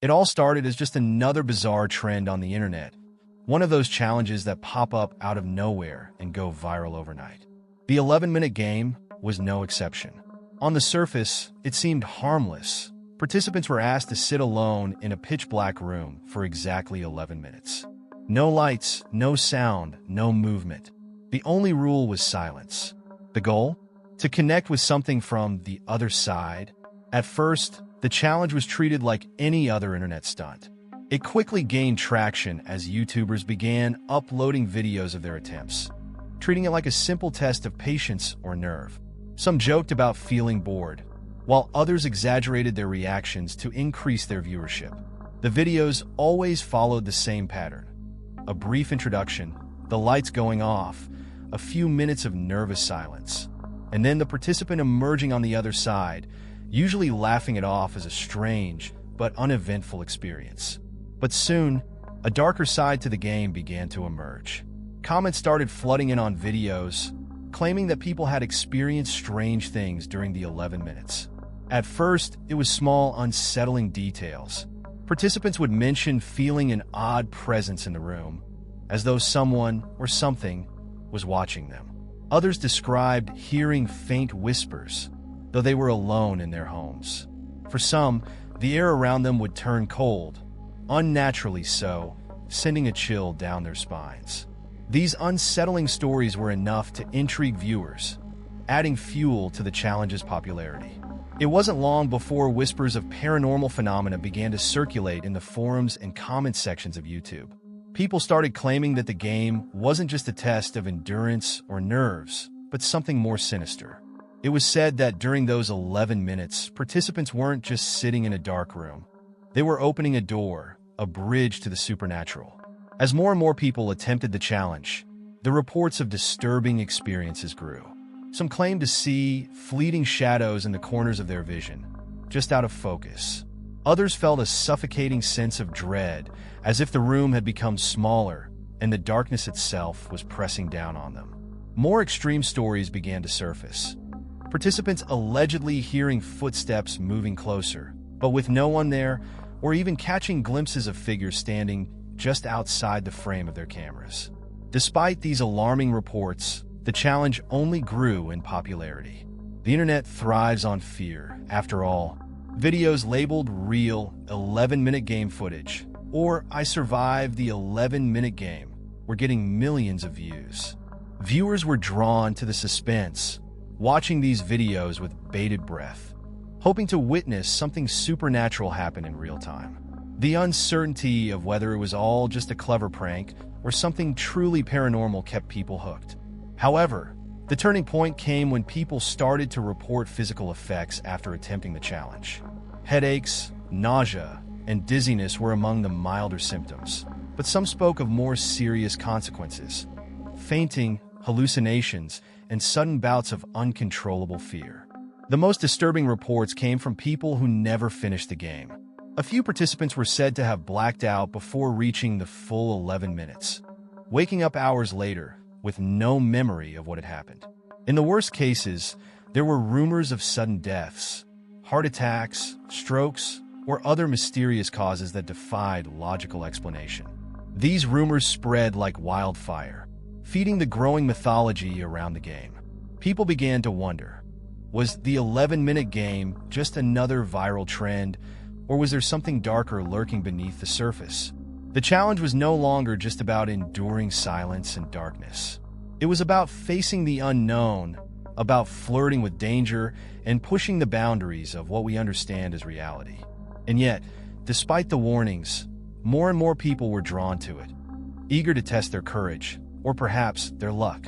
It all started as just another bizarre trend on the internet, one of those challenges that pop up out of nowhere and go viral overnight. The 11-minute game was no exception. On the surface, it seemed harmless. Participants were asked to sit alone in a pitch-black room for exactly 11 minutes. No lights, no sound, no movement. The only rule was silence. The goal? To connect with something from the other side. At first, the challenge was treated like any other internet stunt. It quickly gained traction as YouTubers began uploading videos of their attempts, treating it like a simple test of patience or nerve. Some joked about feeling bored, while others exaggerated their reactions to increase their viewership. The videos always followed the same pattern. A brief introduction, the lights going off, a few minutes of nervous silence, and then the participant emerging on the other side, usually laughing it off as a strange but uneventful experience. But soon, a darker side to the game began to emerge. Comments started flooding in on videos, claiming that people had experienced strange things during the 11 minutes. At first, it was small, unsettling details. Participants would mention feeling an odd presence in the room, as though someone or something was watching them. Others described hearing faint whispers, though they were alone in their homes. For some, the air around them would turn cold, unnaturally so, sending a chill down their spines. These unsettling stories were enough to intrigue viewers, adding fuel to the challenge's popularity. It wasn't long before whispers of paranormal phenomena began to circulate in the forums and comment sections of YouTube. People started claiming that the game wasn't just a test of endurance or nerves, but something more sinister. It was said that during those 11 minutes, participants weren't just sitting in a dark room. They were opening a door, a bridge to the supernatural. As more and more people attempted the challenge, the reports of disturbing experiences grew. Some claimed to see fleeting shadows in the corners of their vision, just out of focus. Others felt a suffocating sense of dread, as if the room had become smaller and the darkness itself was pressing down on them. More extreme stories began to surface. Participants allegedly hearing footsteps moving closer, but with no one there, or even catching glimpses of figures standing just outside the frame of their cameras. Despite these alarming reports, the challenge only grew in popularity. The internet thrives on fear. After all, videos labeled real 11-minute game footage, or I survived the 11-minute game, were getting millions of views. Viewers were drawn to the suspense, watching these videos with bated breath, hoping to witness something supernatural happen in real time. The uncertainty of whether it was all just a clever prank or something truly paranormal kept people hooked. However, the turning point came when people started to report physical effects after attempting the challenge. Headaches, nausea, and dizziness were among the milder symptoms, but some spoke of more serious consequences: fainting, hallucinations, and sudden bouts of uncontrollable fear. The most disturbing reports came from people who never finished the game. A few participants were said to have blacked out before reaching the full 11 minutes, waking up hours later with no memory of what had happened. In the worst cases, there were rumors of sudden deaths, heart attacks, strokes, or other mysterious causes that defied logical explanation. These rumors spread like wildfire, feeding the growing mythology around the game. People began to wonder, was the 11-minute game just another viral trend, or was there something darker lurking beneath the surface? The challenge was no longer just about enduring silence and darkness. It was about facing the unknown, about flirting with danger, and pushing the boundaries of what we understand as reality. And yet, despite the warnings, more and more people were drawn to it, eager to test their courage, or perhaps their luck.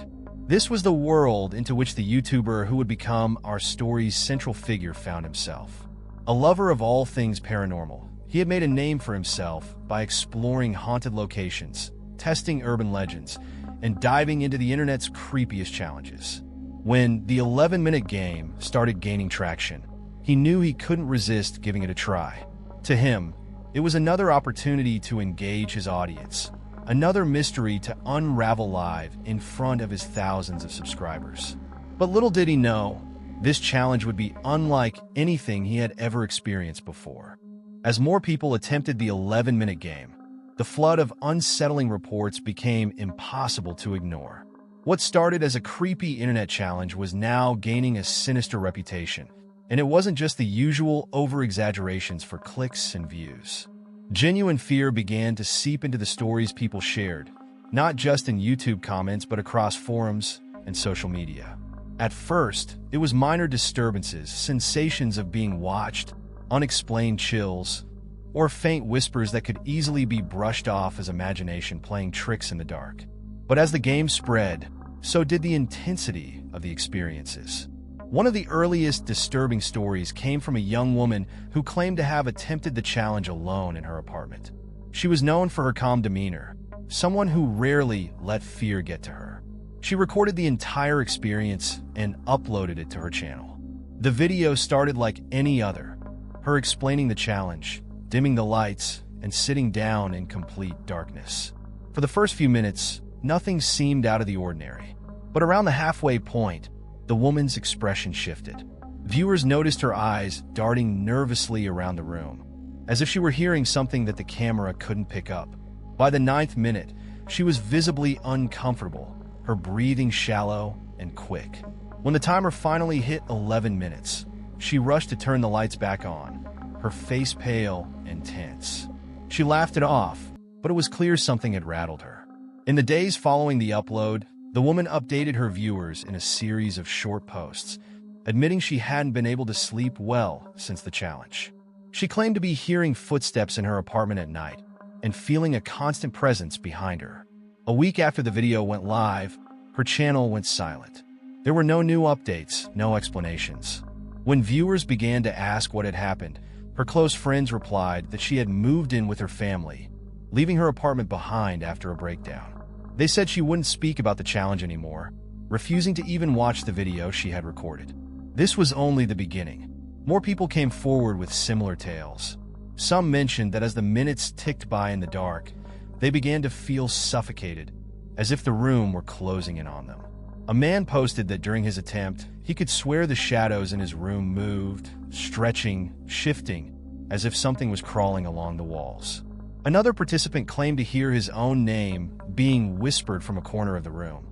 This was the world into which the YouTuber who would become our story's central figure found himself. A lover of all things paranormal, he had made a name for himself by exploring haunted locations, testing urban legends, and diving into the internet's creepiest challenges. When the 11-minute game started gaining traction, he knew he couldn't resist giving it a try. To him, it was another opportunity to engage his audience, another mystery to unravel live in front of his thousands of subscribers. But little did he know, this challenge would be unlike anything he had ever experienced before. As more people attempted the 11-minute game, the flood of unsettling reports became impossible to ignore. What started as a creepy internet challenge was now gaining a sinister reputation, and it wasn't just the usual over-exaggerations for clicks and views. Genuine fear began to seep into the stories people shared, not just in YouTube comments but across forums and social media. At first, it was minor disturbances, sensations of being watched, unexplained chills, or faint whispers that could easily be brushed off as imagination playing tricks in the dark. But as the game spread, so did the intensity of the experiences. One of the earliest disturbing stories came from a young woman who claimed to have attempted the challenge alone in her apartment. She was known for her calm demeanor, someone who rarely let fear get to her. She recorded the entire experience and uploaded it to her channel. The video started like any other, her explaining the challenge, dimming the lights, and sitting down in complete darkness. For the first few minutes, nothing seemed out of the ordinary. But around the halfway point, the woman's expression shifted. Viewers noticed her eyes darting nervously around the room, as if she were hearing something that the camera couldn't pick up. By the 9th minute, she was visibly uncomfortable, her breathing shallow and quick. When the timer finally hit 11 minutes, she rushed to turn the lights back on, her face pale and tense. She laughed it off, but it was clear something had rattled her. In the days following the upload, the woman updated her viewers in a series of short posts, admitting she hadn't been able to sleep well since the challenge. She claimed to be hearing footsteps in her apartment at night and feeling a constant presence behind her. A week after the video went live, her channel went silent. There were no new updates, no explanations. When viewers began to ask what had happened, her close friends replied that she had moved in with her family, leaving her apartment behind after a breakdown. They said she wouldn't speak about the challenge anymore, refusing to even watch the video she had recorded. This was only the beginning. More people came forward with similar tales. Some mentioned that as the minutes ticked by in the dark, they began to feel suffocated, as if the room were closing in on them. A man posted that during his attempt, he could swear the shadows in his room moved, stretching, shifting, as if something was crawling along the walls. Another participant claimed to hear his own name being whispered from a corner of the room,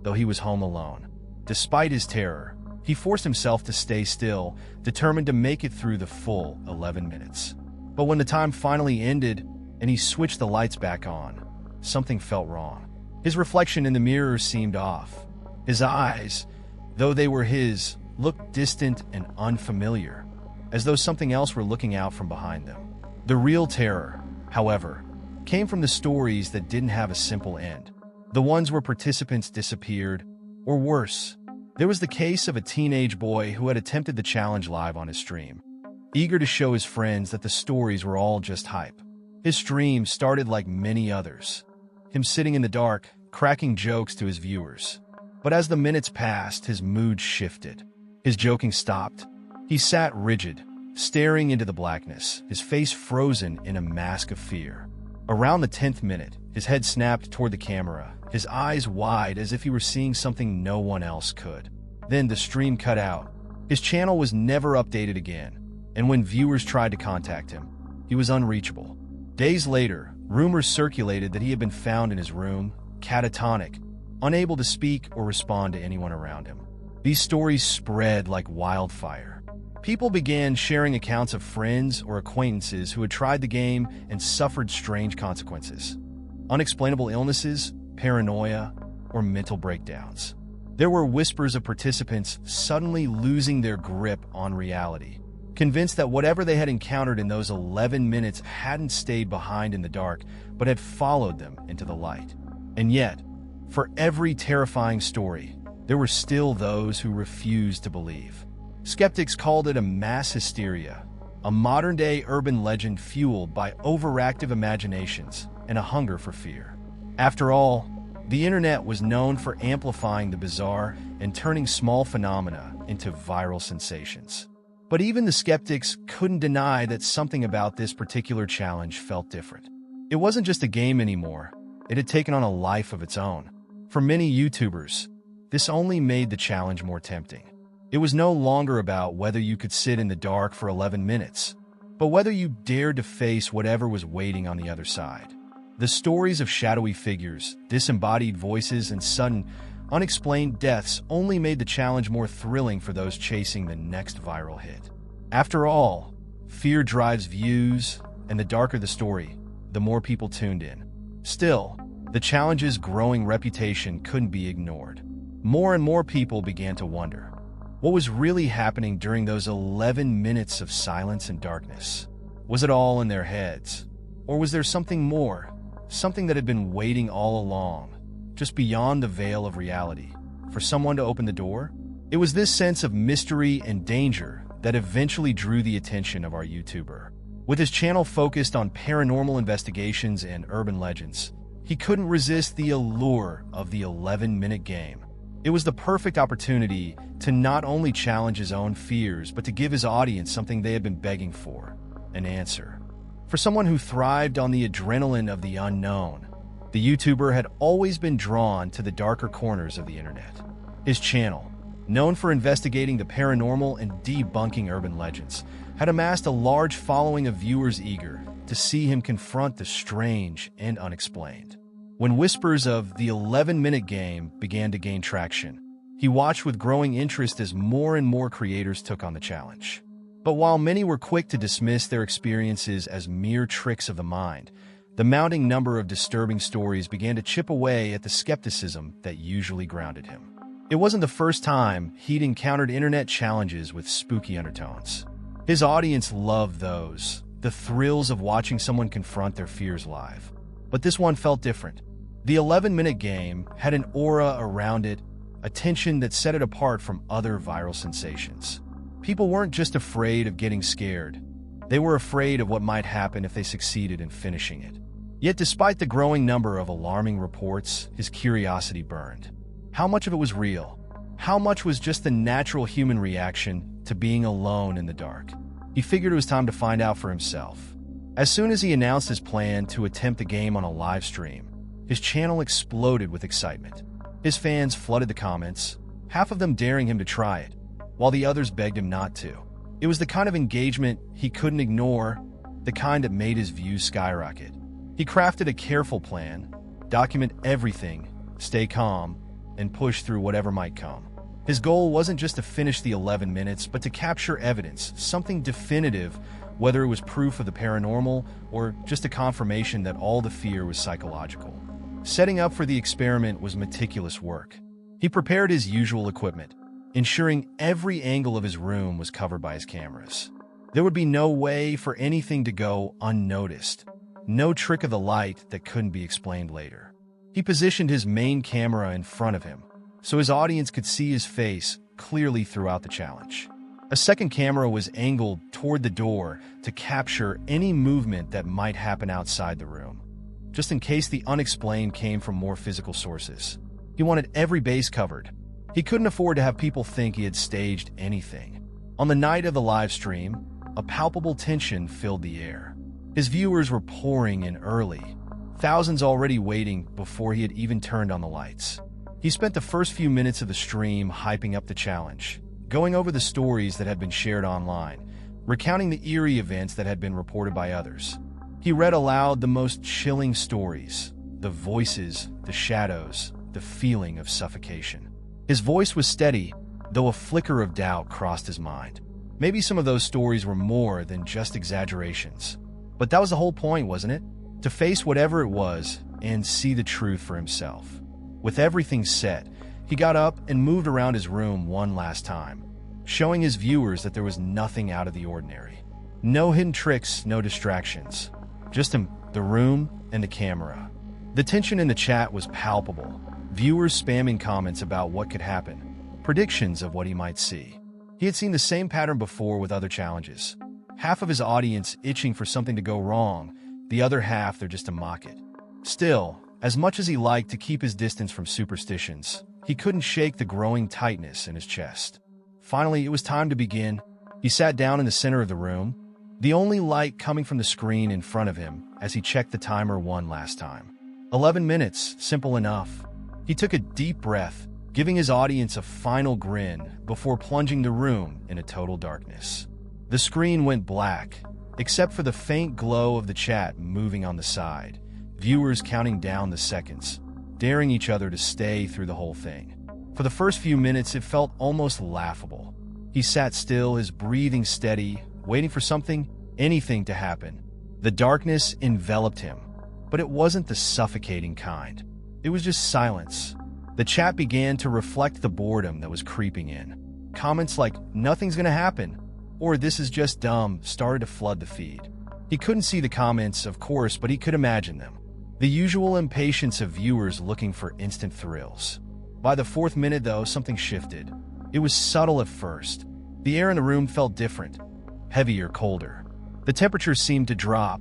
though he was home alone. Despite his terror, he forced himself to stay still, determined to make it through the full 11 minutes. But when the time finally ended and he switched the lights back on, something felt wrong. His reflection in the mirror seemed off. His eyes, though they were his, looked distant and unfamiliar, as though something else were looking out from behind them. The real terror, however, came from the stories that didn't have a simple end. The ones where participants disappeared, or worse. There was the case of a teenage boy who had attempted the challenge live on his stream, eager to show his friends that the stories were all just hype. His stream started like many others, him sitting in the dark, cracking jokes to his viewers. But as the minutes passed, his mood shifted. His joking stopped. He sat rigid, staring into the blackness, his face frozen in a mask of fear. Around the 10th minute, his head snapped toward the camera, his eyes wide as if he were seeing something no one else could. Then the stream cut out. His channel was never updated again, and when viewers tried to contact him, he was unreachable. Days later, rumors circulated that he had been found in his room, catatonic, unable to speak or respond to anyone around him. These stories spread like wildfire. People began sharing accounts of friends or acquaintances who had tried the game and suffered strange consequences. Unexplainable illnesses, paranoia, or mental breakdowns. There were whispers of participants suddenly losing their grip on reality, convinced that whatever they had encountered in those 11 minutes hadn't stayed behind in the dark, but had followed them into the light. And yet, for every terrifying story, there were still those who refused to believe. Skeptics called it a mass hysteria, a modern-day urban legend fueled by overactive imaginations and a hunger for fear. After all, the internet was known for amplifying the bizarre and turning small phenomena into viral sensations. But even the skeptics couldn't deny that something about this particular challenge felt different. It wasn't just a game anymore, it had taken on a life of its own. For many YouTubers, this only made the challenge more tempting. It was no longer about whether you could sit in the dark for 11 minutes, but whether you dared to face whatever was waiting on the other side. The stories of shadowy figures, disembodied voices, and sudden, unexplained deaths only made the challenge more thrilling for those chasing the next viral hit. After all, fear drives views, and the darker the story, the more people tuned in. Still, the challenge's growing reputation couldn't be ignored. More and more people began to wonder, what was really happening during those 11 minutes of silence and darkness? Was it all in their heads? Or was there something more, something that had been waiting all along, just beyond the veil of reality, for someone to open the door? It was this sense of mystery and danger that eventually drew the attention of our YouTuber. With his channel focused on paranormal investigations and urban legends, he couldn't resist the allure of the 11-minute game. It was the perfect opportunity to not only challenge his own fears, but to give his audience something they had been begging for, an answer. For someone who thrived on the adrenaline of the unknown, the YouTuber had always been drawn to the darker corners of the internet. His channel, known for investigating the paranormal and debunking urban legends, had amassed a large following of viewers eager to see him confront the strange and unexplained. When whispers of the 11-minute game began to gain traction, he watched with growing interest as more and more creators took on the challenge. But while many were quick to dismiss their experiences as mere tricks of the mind, the mounting number of disturbing stories began to chip away at the skepticism that usually grounded him. It wasn't the first time he'd encountered internet challenges with spooky undertones. His audience loved those, the thrills of watching someone confront their fears live. But this one felt different. The 11-minute game had an aura around it, a tension that set it apart from other viral sensations. People weren't just afraid of getting scared. They were afraid of what might happen if they succeeded in finishing it. Yet despite the growing number of alarming reports, his curiosity burned. How much of it was real? How much was just the natural human reaction to being alone in the dark? He figured it was time to find out for himself. As soon as he announced his plan to attempt the game on a live stream, his channel exploded with excitement. His fans flooded the comments, half of them daring him to try it, while the others begged him not to. It was the kind of engagement he couldn't ignore, the kind that made his views skyrocket. He crafted a careful plan, document everything, stay calm, and push through whatever might come. His goal wasn't just to finish the 11 minutes, but to capture evidence, something definitive, whether it was proof of the paranormal or just a confirmation that all the fear was psychological. Setting up for the experiment was meticulous work. He prepared his usual equipment, ensuring every angle of his room was covered by his cameras. There would be no way for anything to go unnoticed, no trick of the light that couldn't be explained later. He positioned his main camera in front of him, so his audience could see his face clearly throughout the challenge. A second camera was angled toward the door to capture any movement that might happen outside the room, just in case the unexplained came from more physical sources. He wanted every base covered. He couldn't afford to have people think he had staged anything. On the night of the live stream, a palpable tension filled the air. His viewers were pouring in early, thousands already waiting before he had even turned on the lights. He spent the first few minutes of the stream hyping up the challenge, going over the stories that had been shared online, recounting the eerie events that had been reported by others. He read aloud the most chilling stories, the voices, the shadows, the feeling of suffocation. His voice was steady, though a flicker of doubt crossed his mind. Maybe some of those stories were more than just exaggerations. But that was the whole point, wasn't it? To face whatever it was and see the truth for himself. With everything set, he got up and moved around his room one last time, showing his viewers that there was nothing out of the ordinary. No hidden tricks, no distractions. Just him, the room, and the camera. The tension in the chat was palpable. Viewers spamming comments about what could happen, predictions of what he might see. He had seen the same pattern before with other challenges. Half of his audience itching for something to go wrong, the other half there just to mock it. Still, as much as he liked to keep his distance from superstitions, he couldn't shake the growing tightness in his chest. Finally, it was time to begin. He sat down in the center of the room, the only light coming from the screen in front of him as he checked the timer one last time. 11 minutes, simple enough. He took a deep breath, giving his audience a final grin before plunging the room into total darkness. The screen went black, except for the faint glow of the chat moving on the side, viewers counting down the seconds, daring each other to stay through the whole thing. For the first few minutes, it felt almost laughable. He sat still, his breathing steady, waiting for something, anything to happen. The darkness enveloped him, but it wasn't the suffocating kind. It was just silence. The chat began to reflect the boredom that was creeping in. Comments like, "Nothing's gonna happen," or "This is just dumb," started to flood the feed. He couldn't see the comments, of course, but he could imagine them. The usual impatience of viewers looking for instant thrills. By the fourth minute, though, something shifted. It was subtle at first. The air in the room felt different, heavier, colder. The temperature seemed to drop,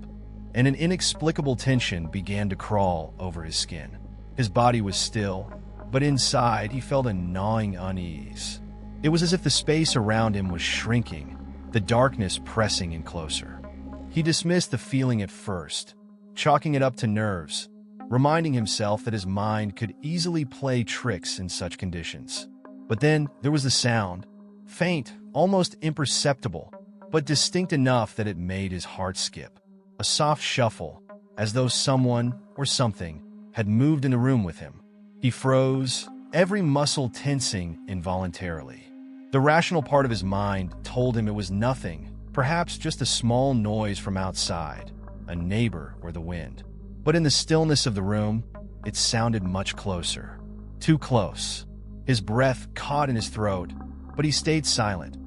and an inexplicable tension began to crawl over his skin. His body was still, but inside he felt a gnawing unease. It was as if the space around him was shrinking, the darkness pressing in closer. He dismissed the feeling at first, chalking it up to nerves, reminding himself that his mind could easily play tricks in such conditions. But then there was the sound, faint, almost imperceptible, but distinct enough that it made his heart skip. A soft shuffle, as though someone or something had moved in the room with him. He froze, every muscle tensing involuntarily. The rational part of his mind told him it was nothing, perhaps just a small noise from outside, a neighbor or the wind. But in the stillness of the room, it sounded much closer. Too close. His breath caught in his throat, but he stayed silent,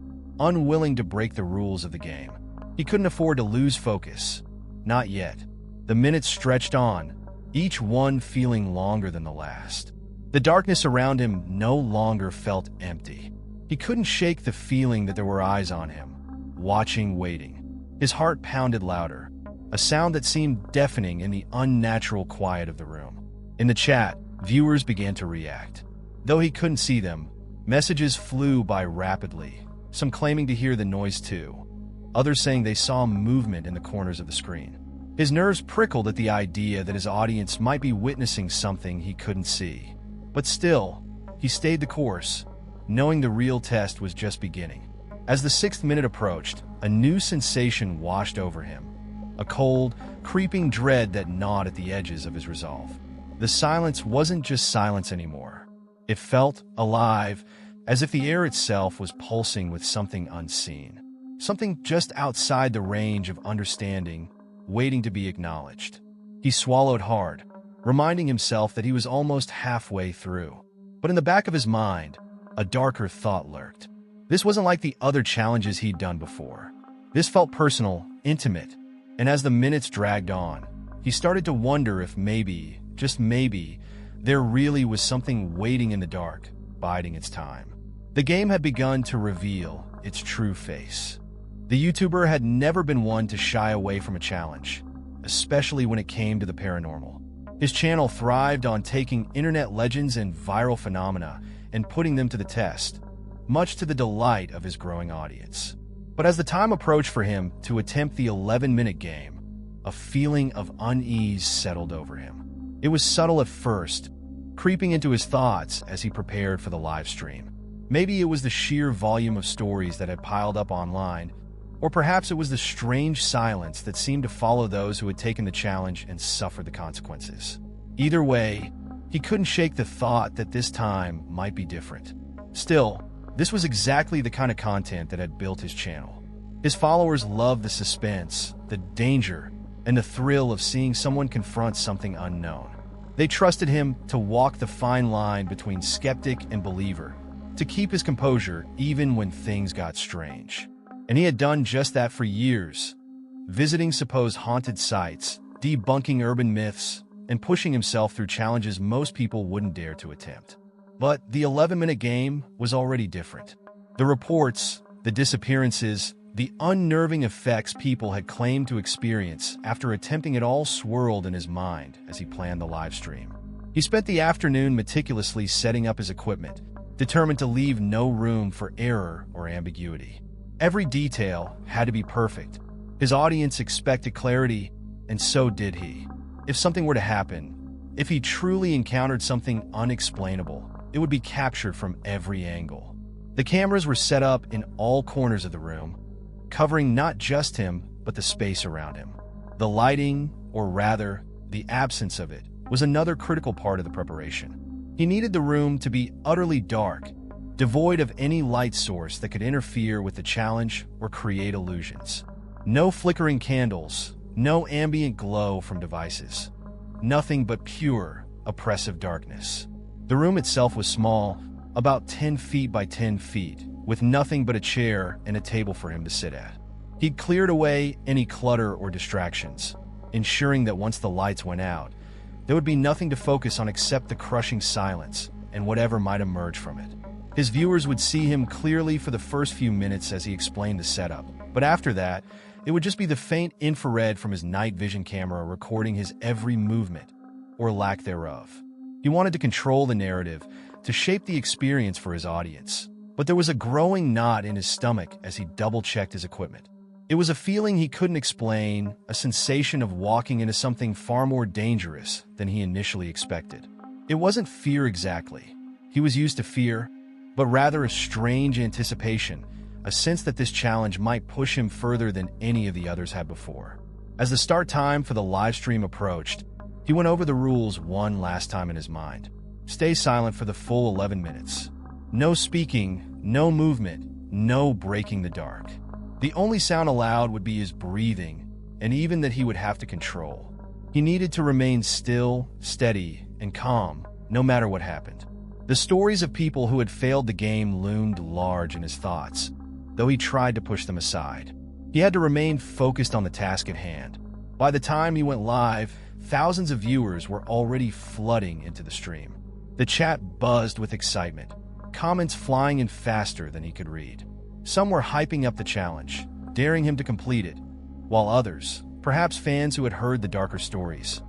unwilling to break the rules of the game. He couldn't afford to lose focus. Not yet. The minutes stretched on, each one feeling longer than the last. The darkness around him no longer felt empty. He couldn't shake the feeling that there were eyes on him, watching, waiting. His heart pounded louder, a sound that seemed deafening in the unnatural quiet of the room. In the chat, viewers began to react. Though he couldn't see them, messages flew by rapidly, some claiming to hear the noise too, others saying they saw movement in the corners of the screen. His nerves prickled at the idea that his audience might be witnessing something he couldn't see. But still, he stayed the course, knowing the real test was just beginning. As the 6th minute approached, a new sensation washed over him, a cold, creeping dread that gnawed at the edges of his resolve. The silence wasn't just silence anymore. It felt alive, as if the air itself was pulsing with something unseen, something just outside the range of understanding, waiting to be acknowledged. He swallowed hard, reminding himself that he was almost halfway through. But in the back of his mind, a darker thought lurked. This wasn't like the other challenges he'd done before. This felt personal, intimate, and as the minutes dragged on, he started to wonder if maybe, just maybe, there really was something waiting in the dark, biding its time. The game had begun to reveal its true face. The YouTuber had never been one to shy away from a challenge, especially when it came to the paranormal. His channel thrived on taking internet legends and viral phenomena and putting them to the test, much to the delight of his growing audience. But as the time approached for him to attempt the 11-minute game, a feeling of unease settled over him. It was subtle at first, creeping into his thoughts as he prepared for the live stream. Maybe it was the sheer volume of stories that had piled up online, or perhaps it was the strange silence that seemed to follow those who had taken the challenge and suffered the consequences. Either way, he couldn't shake the thought that this time might be different. Still, this was exactly the kind of content that had built his channel. His followers loved the suspense, the danger, and the thrill of seeing someone confront something unknown. They trusted him to walk the fine line between skeptic and believer, to keep his composure even when things got strange. And he had done just that for years, visiting supposed haunted sites, debunking urban myths, and pushing himself through challenges most people wouldn't dare to attempt. But the 11-minute game was already different. The reports, the disappearances, the unnerving effects people had claimed to experience after attempting it all swirled in his mind as he planned the live stream. He spent the afternoon meticulously setting up his equipment, determined to leave no room for error or ambiguity. Every detail had to be perfect. His audience expected clarity, and so did he. If something were to happen, if he truly encountered something unexplainable, it would be captured from every angle. The cameras were set up in all corners of the room, covering not just him, but the space around him. The lighting, or rather, the absence of it, was another critical part of the preparation. He needed the room to be utterly dark, devoid of any light source that could interfere with the challenge or create illusions. No flickering candles, no ambient glow from devices. Nothing but pure, oppressive darkness. The room itself was small, about 10 feet by 10 feet, with nothing but a chair and a table for him to sit at. He'd cleared away any clutter or distractions, ensuring that once the lights went out, there would be nothing to focus on except the crushing silence and whatever might emerge from it. His viewers would see him clearly for the first few minutes as he explained the setup, but after that, it would just be the faint infrared from his night vision camera recording his every movement, or lack thereof. He wanted to control the narrative, to shape the experience for his audience, but there was a growing knot in his stomach as he double-checked his equipment. It was a feeling he couldn't explain, a sensation of walking into something far more dangerous than he initially expected. It wasn't fear exactly. He was used to fear, but rather a strange anticipation, a sense that this challenge might push him further than any of the others had before. As the start time for the live stream approached, he went over the rules one last time in his mind. Stay silent for the full 11 minutes. No speaking, no movement, no breaking the dark. The only sound allowed would be his breathing, and even that he would have to control. He needed to remain still, steady, and calm, no matter what happened. The stories of people who had failed the game loomed large in his thoughts, though he tried to push them aside. He had to remain focused on the task at hand. By the time he went live, thousands of viewers were already flooding into the stream. The chat buzzed with excitement, comments flying in faster than he could read. Some were hyping up the challenge, daring him to complete it, while others, perhaps fans who had heard the darker stories,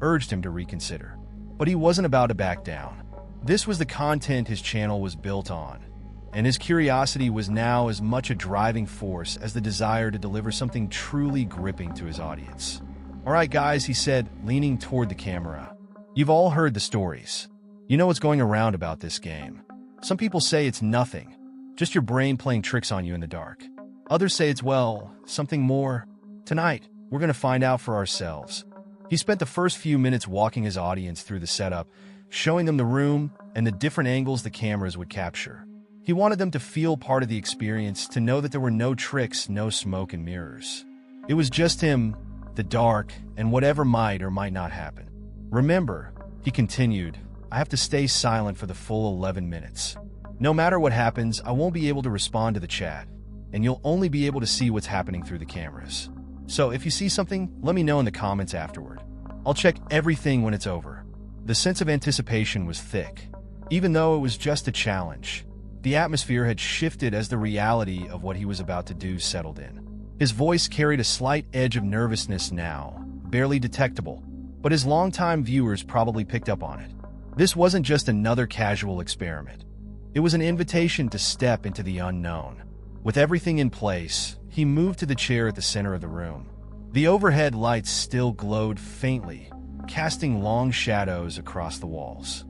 urged him to reconsider. But he wasn't about to back down. This was the content his channel was built on, and his curiosity was now as much a driving force as the desire to deliver something truly gripping to his audience. "All right, guys," he said, leaning toward the camera. "You've all heard the stories. You know what's going around about this game. Some people say it's nothing, just your brain playing tricks on you in the dark. Others say it's, well, something more. Tonight, we're going to find out for ourselves." He spent the first few minutes walking his audience through the setup, showing them the room and the different angles the cameras would capture. He wanted them to feel part of the experience, to know that there were no tricks, no smoke and mirrors. It was just him, the dark, and whatever might or might not happen. "Remember," he continued, "I have to stay silent for the full 11 minutes. No matter what happens, I won't be able to respond to the chat, and you'll only be able to see what's happening through the cameras. So if you see something, let me know in the comments afterward. I'll check everything when it's over." The sense of anticipation was thick. Even though it was just a challenge, the atmosphere had shifted as the reality of what he was about to do settled in. His voice carried a slight edge of nervousness now, barely detectable, but his longtime viewers probably picked up on it. This wasn't just another casual experiment. It was an invitation to step into the unknown. With everything in place, he moved to the chair at the center of the room. The overhead lights still glowed faintly, casting long shadows across the walls.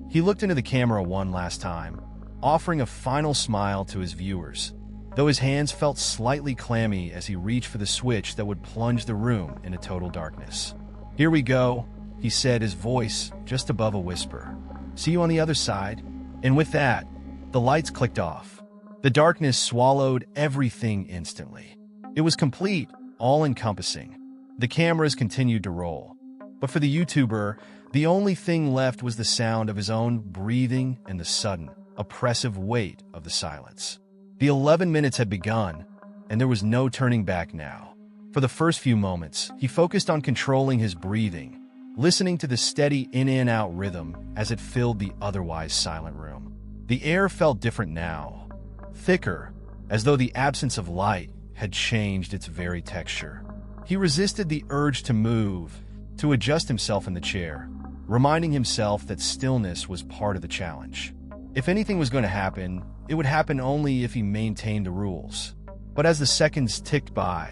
He looked into the camera one last time, offering a final smile to his viewers, though his hands felt slightly clammy as he reached for the switch that would plunge the room into total darkness. "Here we go," he said, his voice just above a whisper. "See you on the other side." And with that, the lights clicked off. The darkness swallowed everything instantly. It was complete, all-encompassing. The cameras continued to roll. But for the YouTuber, the only thing left was the sound of his own breathing and the sudden, oppressive weight of the silence. The 11 minutes had begun, and there was no turning back now. For the first few moments, he focused on controlling his breathing, listening to the steady in-and-out rhythm as it filled the otherwise silent room. The air felt different now, thicker, as though the absence of light had changed its very texture. He resisted the urge to move, to adjust himself in the chair, reminding himself that stillness was part of the challenge. If anything was going to happen, it would happen only if he maintained the rules. But as the seconds ticked by,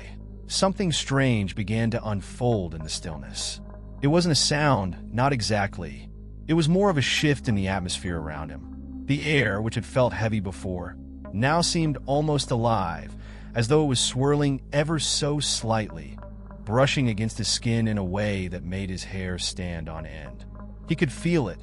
something strange began to unfold in the stillness. It wasn't a sound, not exactly. It was more of a shift in the atmosphere around him. The air, which had felt heavy before, now seemed almost alive, as though it was swirling ever so slightly, brushing against his skin in a way that made his hair stand on end. He could feel it.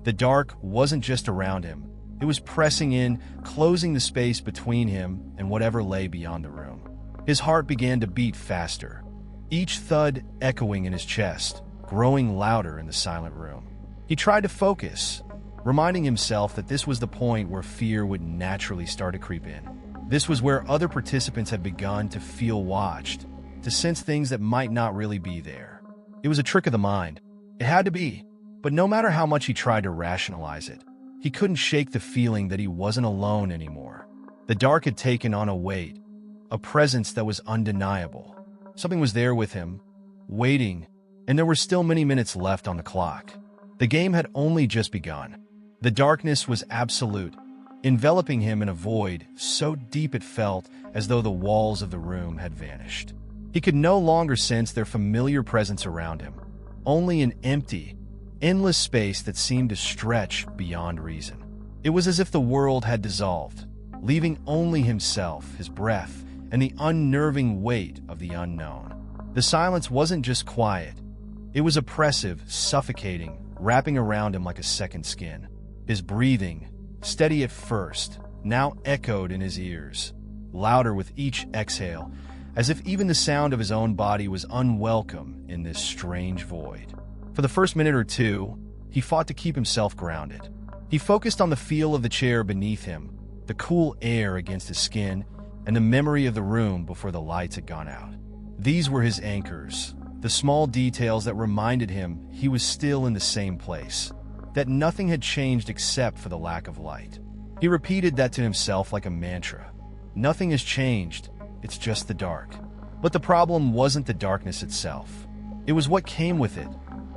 The dark wasn't just around him. It was pressing in, closing the space between him and whatever lay beyond the room. His heart began to beat faster, each thud echoing in his chest, growing louder in the silent room. He tried to focus, reminding himself that this was the point where fear would naturally start to creep in. This was where other participants had begun to feel watched, to sense things that might not really be there. It was a trick of the mind. It had to be. But no matter how much he tried to rationalize it, he couldn't shake the feeling that he wasn't alone anymore. The dark had taken on a weight, a presence that was undeniable. Something was there with him, waiting, and there were still many minutes left on the clock. The game had only just begun. The darkness was absolute, enveloping him in a void so deep it felt as though the walls of the room had vanished. He could no longer sense their familiar presence around him, only an empty, endless space that seemed to stretch beyond reason. It was as if the world had dissolved, leaving only himself, his breath, and the unnerving weight of the unknown. The silence wasn't just quiet. It was oppressive, suffocating, wrapping around him like a second skin. His breathing, steady at first, now echoed in his ears, louder with each exhale, as if even the sound of his own body was unwelcome in this strange void. For the first minute or two, he fought to keep himself grounded. He focused on the feel of the chair beneath him, the cool air against his skin, and the memory of the room before the lights had gone out. These were his anchors, the small details that reminded him he was still in the same place, that nothing had changed except for the lack of light. He repeated that to himself like a mantra. Nothing has changed, it's just the dark. But the problem wasn't the darkness itself. It was what came with it,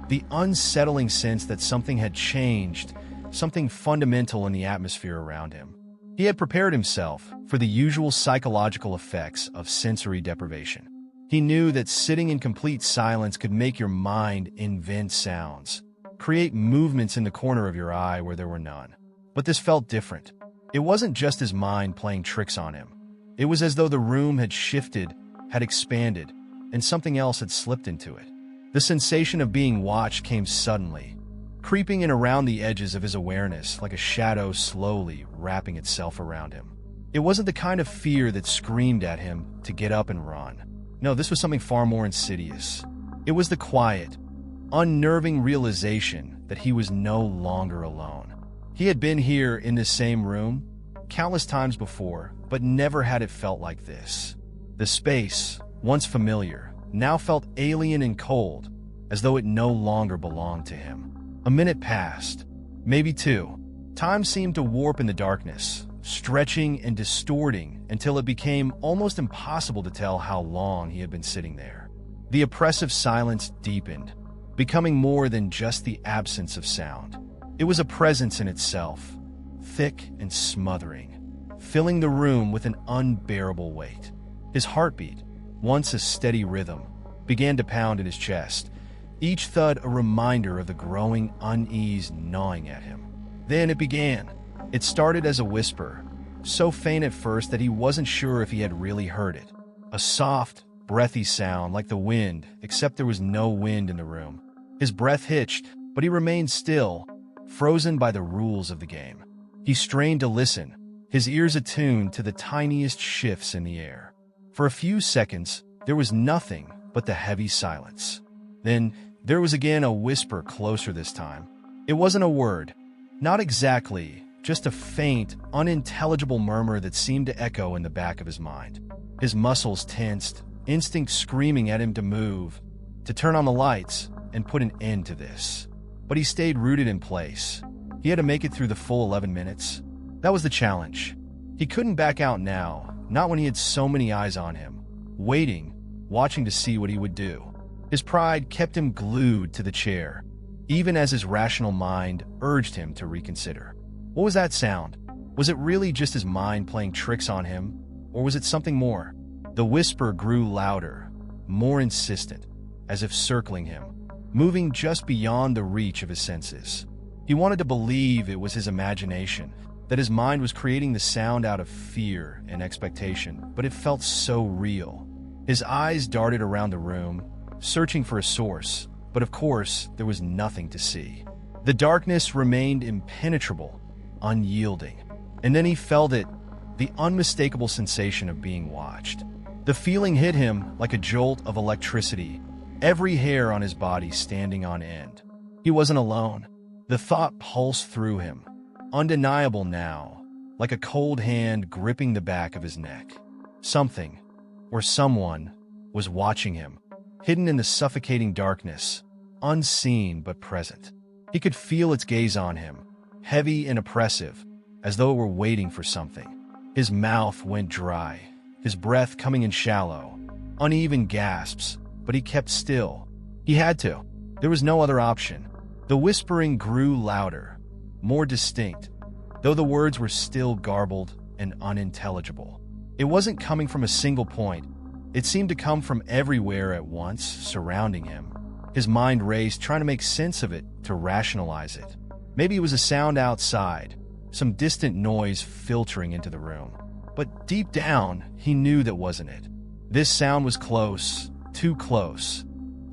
the unsettling sense that something had changed, something fundamental in the atmosphere around him. He had prepared himself for the usual psychological effects of sensory deprivation. He knew that sitting in complete silence could make your mind invent sounds, create movements in the corner of your eye where there were none. But this felt different. It wasn't just his mind playing tricks on him. It was as though the room had shifted, had expanded, and something else had slipped into it. The sensation of being watched came suddenly, creeping in around the edges of his awareness like a shadow slowly wrapping itself around him. It wasn't the kind of fear that screamed at him to get up and run. No, this was something far more insidious. It was the quiet, unnerving realization that he was no longer alone. He had been here in this same room countless times before, but never had it felt like this. The space, once familiar, now felt alien and cold, as though it no longer belonged to him. A minute passed, maybe two. Time seemed to warp in the darkness, stretching and distorting until it became almost impossible to tell how long he had been sitting there. The oppressive silence deepened, becoming more than just the absence of sound. It was a presence in itself, thick and smothering, filling the room with an unbearable weight. His heartbeat, once a steady rhythm, began to pound in his chest, each thud a reminder of the growing unease gnawing at him. Then it began. It started as a whisper, so faint at first that he wasn't sure if he had really heard it. A soft, breathy sound like the wind, except there was no wind in the room. His breath hitched, but he remained still, frozen by the rules of the game. He strained to listen, his ears attuned to the tiniest shifts in the air. For a few seconds, there was nothing but the heavy silence. Then, there was again a whisper closer this time. It wasn't a word. Not exactly, just a faint, unintelligible murmur that seemed to echo in the back of his mind. His muscles tensed, instinct screaming at him to move, to turn on the lights, and put an end to this. But he stayed rooted in place. He had to make it through the full 11 minutes. That was the challenge. He couldn't back out now, not when he had so many eyes on him, waiting, watching to see what he would do. His pride kept him glued to the chair, even as his rational mind urged him to reconsider. What was that sound? Was it really just his mind playing tricks on him, or was it something more? The whisper grew louder, more insistent, as if circling him, moving just beyond the reach of his senses. He wanted to believe it was his imagination, that his mind was creating the sound out of fear and expectation, but it felt so real. His eyes darted around the room, searching for a source, but of course, there was nothing to see. The darkness remained impenetrable, unyielding. And then he felt it, the unmistakable sensation of being watched. The feeling hit him like a jolt of electricity, every hair on his body standing on end. He wasn't alone. The thought pulsed through him, undeniable now, like a cold hand gripping the back of his neck. Something, or someone, was watching him, hidden in the suffocating darkness, unseen but present. He could feel its gaze on him, heavy and oppressive, as though it were waiting for something. His mouth went dry, his breath coming in shallow, uneven gasps, but he kept still. He had to. There was no other option. The whispering grew louder, more distinct, though the words were still garbled and unintelligible. It wasn't coming from a single point. It seemed to come from everywhere at once, surrounding him. His mind raced, trying to make sense of it, to rationalize it. Maybe it was a sound outside, some distant noise filtering into the room. But deep down, he knew that wasn't it. This sound was close, too close,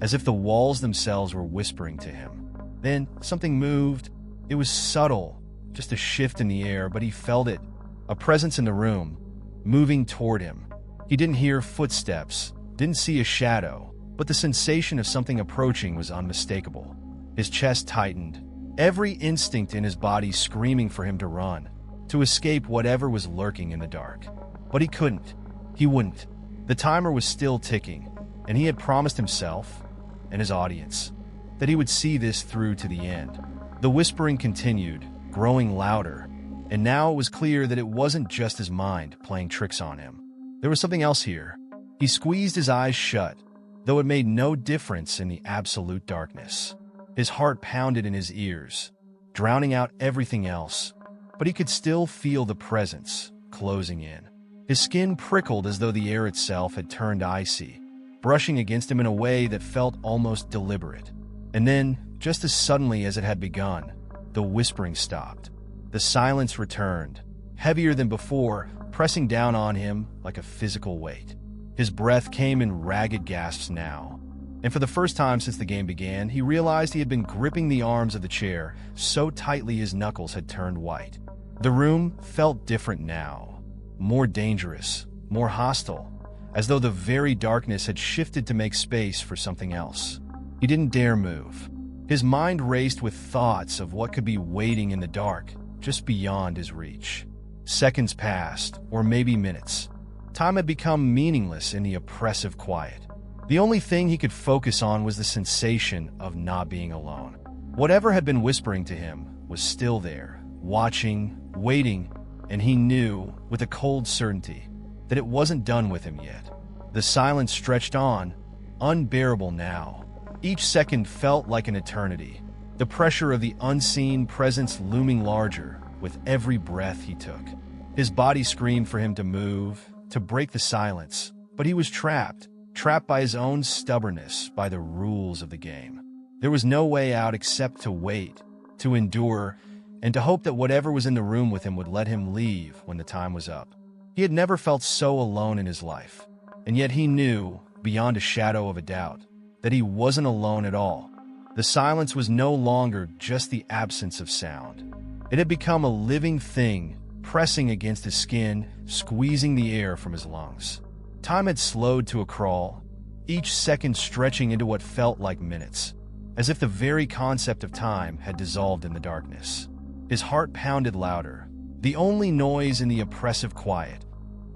as if the walls themselves were whispering to him. Then something moved. It was subtle, just a shift in the air, but he felt it, a presence in the room, moving toward him. He didn't hear footsteps, didn't see a shadow, but the sensation of something approaching was unmistakable. His chest tightened, every instinct in his body screaming for him to run, to escape whatever was lurking in the dark. But he couldn't. He wouldn't. The timer was still ticking, and he had promised himself and his audience that he would see this through to the end. The whispering continued, growing louder, and now it was clear that it wasn't just his mind playing tricks on him. There was something else here. He squeezed his eyes shut, though it made no difference in the absolute darkness. His heart pounded in his ears, drowning out everything else, but he could still feel the presence closing in. His skin prickled as though the air itself had turned icy, brushing against him in a way that felt almost deliberate. And then, just as suddenly as it had begun, the whispering stopped. The silence returned, heavier than before, pressing down on him like a physical weight. His breath came in ragged gasps now, and for the first time since the game began, he realized he had been gripping the arms of the chair so tightly his knuckles had turned white. The room felt different now, more dangerous, more hostile, as though the very darkness had shifted to make space for something else. He didn't dare move. His mind raced with thoughts of what could be waiting in the dark, just beyond his reach. Seconds passed, or maybe minutes. Time had become meaningless in the oppressive quiet. The only thing he could focus on was the sensation of not being alone. Whatever had been whispering to him was still there, watching, waiting, and he knew, with a cold certainty, that it wasn't done with him yet. The silence stretched on, unbearable now. Each second felt like an eternity, the pressure of the unseen presence looming larger with every breath he took. His body screamed for him to move, to break the silence, but he was trapped by his own stubbornness, by the rules of the game. There was no way out except to wait, to endure, and to hope that whatever was in the room with him would let him leave when the time was up. He had never felt so alone in his life, and yet he knew, beyond a shadow of a doubt, that he wasn't alone at all. The silence was no longer just the absence of sound. It had become a living thing, pressing against his skin, squeezing the air from his lungs. Time had slowed to a crawl, each second stretching into what felt like minutes, as if the very concept of time had dissolved in the darkness. His heart pounded louder, the only noise in the oppressive quiet,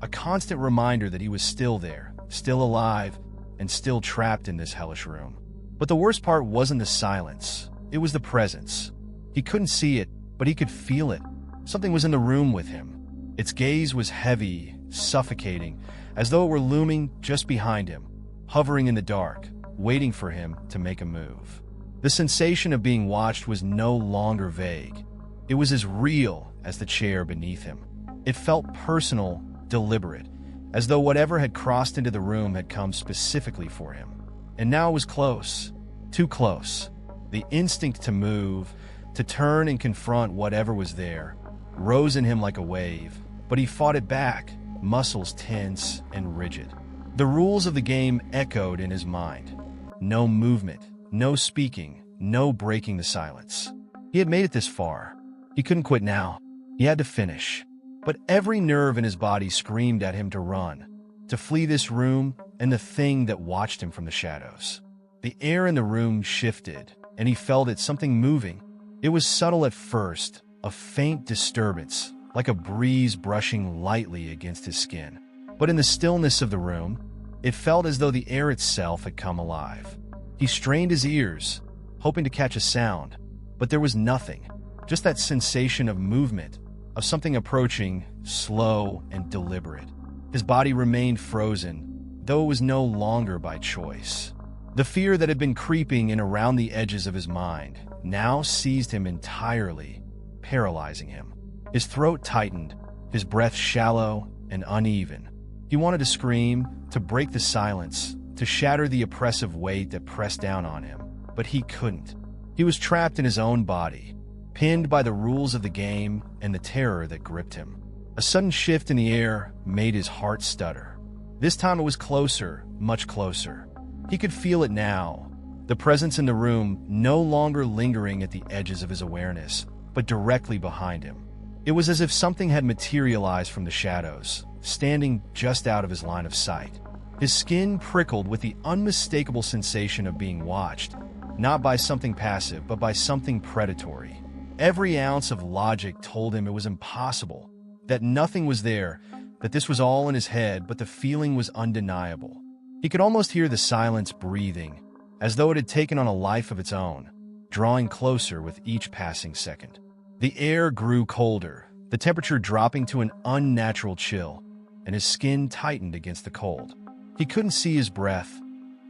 a constant reminder that he was still there, still alive, and still trapped in this hellish room. But the worst part wasn't the silence, it was the presence. He couldn't see it, but he could feel it. Something was in the room with him. Its gaze was heavy, suffocating, as though it were looming just behind him, hovering in the dark, waiting for him to make a move. The sensation of being watched was no longer vague. It was as real as the chair beneath him. It felt personal, deliberate, as though whatever had crossed into the room had come specifically for him. And now it was close, too close. The instinct to move, to turn and confront whatever was there, rose in him like a wave, but he fought it back, muscles tense and rigid. The rules of the game echoed in his mind. No movement, no speaking, no breaking the silence. He had made it this far. He couldn't quit now. He had to finish. But every nerve in his body screamed at him to run, to flee this room and the thing that watched him from the shadows. The air in the room shifted, and he felt it, something moving. It was subtle at first, a faint disturbance, like a breeze brushing lightly against his skin. But in the stillness of the room, it felt as though the air itself had come alive. He strained his ears, hoping to catch a sound, but there was nothing, just that sensation of movement, of something approaching, slow and deliberate. His body remained frozen, though it was no longer by choice. The fear that had been creeping in around the edges of his mind now seized him entirely, paralyzing him. His throat tightened, his breath shallow and uneven. He wanted to scream, to break the silence, to shatter the oppressive weight that pressed down on him, but he couldn't. He was trapped in his own body, pinned by the rules of the game and the terror that gripped him. A sudden shift in the air made his heart stutter. This time it was closer, much closer. He could feel it now, the presence in the room no longer lingering at the edges of his awareness, but directly behind him. It was as if something had materialized from the shadows, standing just out of his line of sight. His skin prickled with the unmistakable sensation of being watched, not by something passive, but by something predatory. Every ounce of logic told him it was impossible, that nothing was there, that this was all in his head, but the feeling was undeniable. He could almost hear the silence breathing, as though it had taken on a life of its own, drawing closer with each passing second. The air grew colder, the temperature dropping to an unnatural chill, and his skin tightened against the cold. He couldn't see his breath,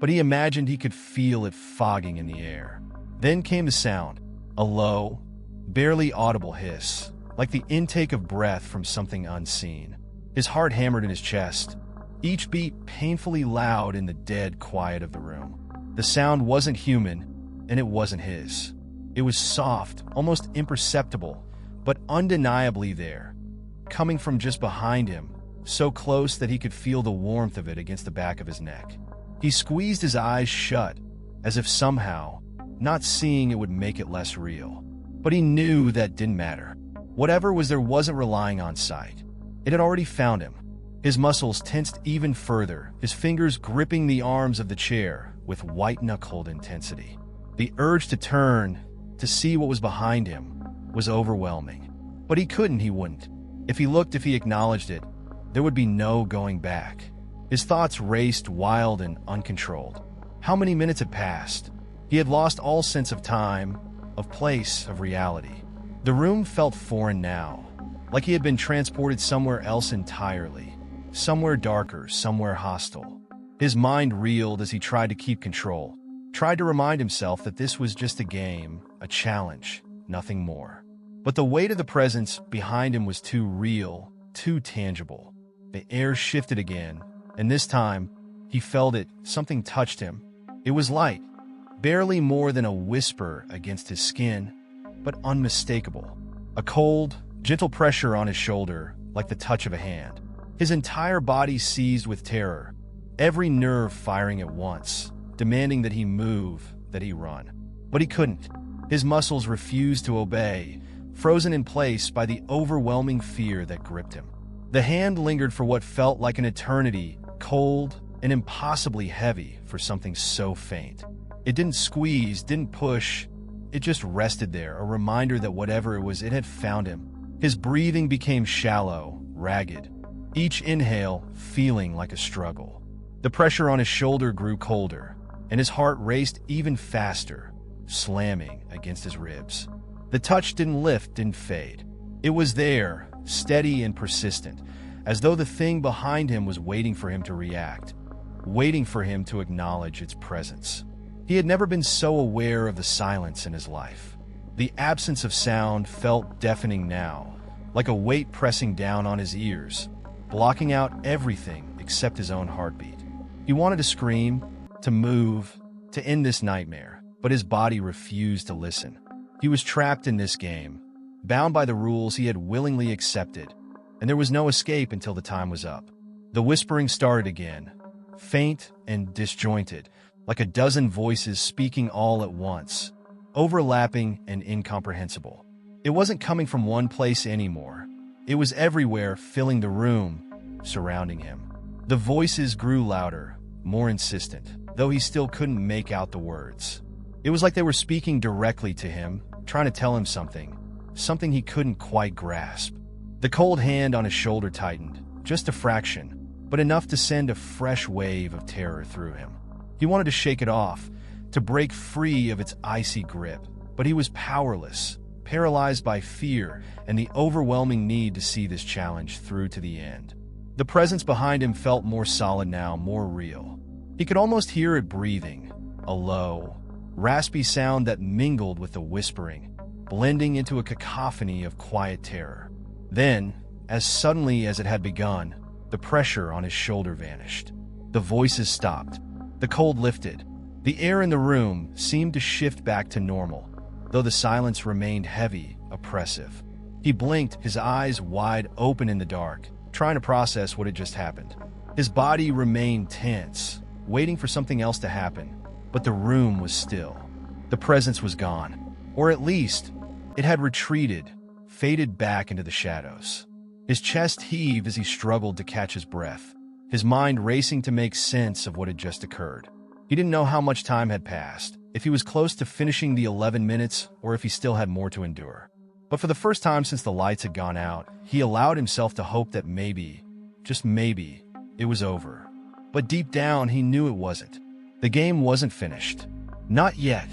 but he imagined he could feel it fogging in the air. Then came the sound, a low, barely audible hiss, like the intake of breath from something unseen. His heart hammered in his chest, each beat painfully loud in the dead quiet of the room. The sound wasn't human, and it wasn't his. It was soft, almost imperceptible, but undeniably there, coming from just behind him, so close that he could feel the warmth of it against the back of his neck. He squeezed his eyes shut, as if somehow, not seeing it would make it less real. But he knew that didn't matter. Whatever was there wasn't relying on sight. It had already found him. His muscles tensed even further, his fingers gripping the arms of the chair with white-knuckled intensity. The urge to turn, to see what was behind him, was overwhelming. But he wouldn't. If he looked, if he acknowledged it, there would be no going back. His thoughts raced wild and uncontrolled. How many minutes had passed? He had lost all sense of time, of place, of reality. The room felt foreign now, like he had been transported somewhere else entirely, somewhere darker, somewhere hostile. His mind reeled as he tried to keep control, tried to remind himself that this was just a game, a challenge, nothing more. But the weight of the presence behind him was too real, too tangible. The air shifted again, and this time, he felt it, something touched him. It was light, barely more than a whisper against his skin, but unmistakable. A cold, gentle pressure on his shoulder, like the touch of a hand. His entire body seized with terror, every nerve firing at once, demanding that he move, that he run. But he couldn't. His muscles refused to obey, frozen in place by the overwhelming fear that gripped him. The hand lingered for what felt like an eternity, cold and impossibly heavy for something so faint. It didn't squeeze, didn't push. It just rested there, a reminder that whatever it was, it had found him. His breathing became shallow, ragged, each inhale feeling like a struggle. The pressure on his shoulder grew colder, and his heart raced even faster, slamming against his ribs. The touch didn't lift, didn't fade. It was there, steady and persistent, as though the thing behind him was waiting for him to react, waiting for him to acknowledge its presence. He had never been so aware of the silence in his life. The absence of sound felt deafening now, like a weight pressing down on his ears, blocking out everything except his own heartbeat. He wanted to scream, to move, to end this nightmare, but his body refused to listen. He was trapped in this game, bound by the rules he had willingly accepted, and there was no escape until the time was up. The whispering started again, faint and disjointed, like a dozen voices speaking all at once, overlapping and incomprehensible. It wasn't coming from one place anymore. It was everywhere, filling the room, surrounding him. The voices grew louder, more insistent, though he still couldn't make out the words. It was like they were speaking directly to him, trying to tell him something he couldn't quite grasp. The cold hand on his shoulder tightened, just a fraction, but enough to send a fresh wave of terror through him. He wanted to shake it off, to break free of its icy grip, but he was powerless, paralyzed by fear and the overwhelming need to see this challenge through to the end. The presence behind him felt more solid now, more real. He could almost hear it breathing, a low, raspy sound that mingled with the whispering, blending into a cacophony of quiet terror. Then, as suddenly as it had begun, the pressure on his shoulder vanished. The voices stopped. The cold lifted. The air in the room seemed to shift back to normal, though the silence remained heavy, oppressive. He blinked, his eyes wide open in the dark, trying to process what had just happened. His body remained tense, waiting for something else to happen, but the room was still. The presence was gone, or at least, it had retreated, faded back into the shadows. His chest heaved as he struggled to catch his breath, his mind racing to make sense of what had just occurred. He didn't know how much time had passed, if he was close to finishing the 11 minutes, or if he still had more to endure. But for the first time since the lights had gone out, he allowed himself to hope that maybe, just maybe, it was over. But deep down, he knew it wasn't. The game wasn't finished. Not yet.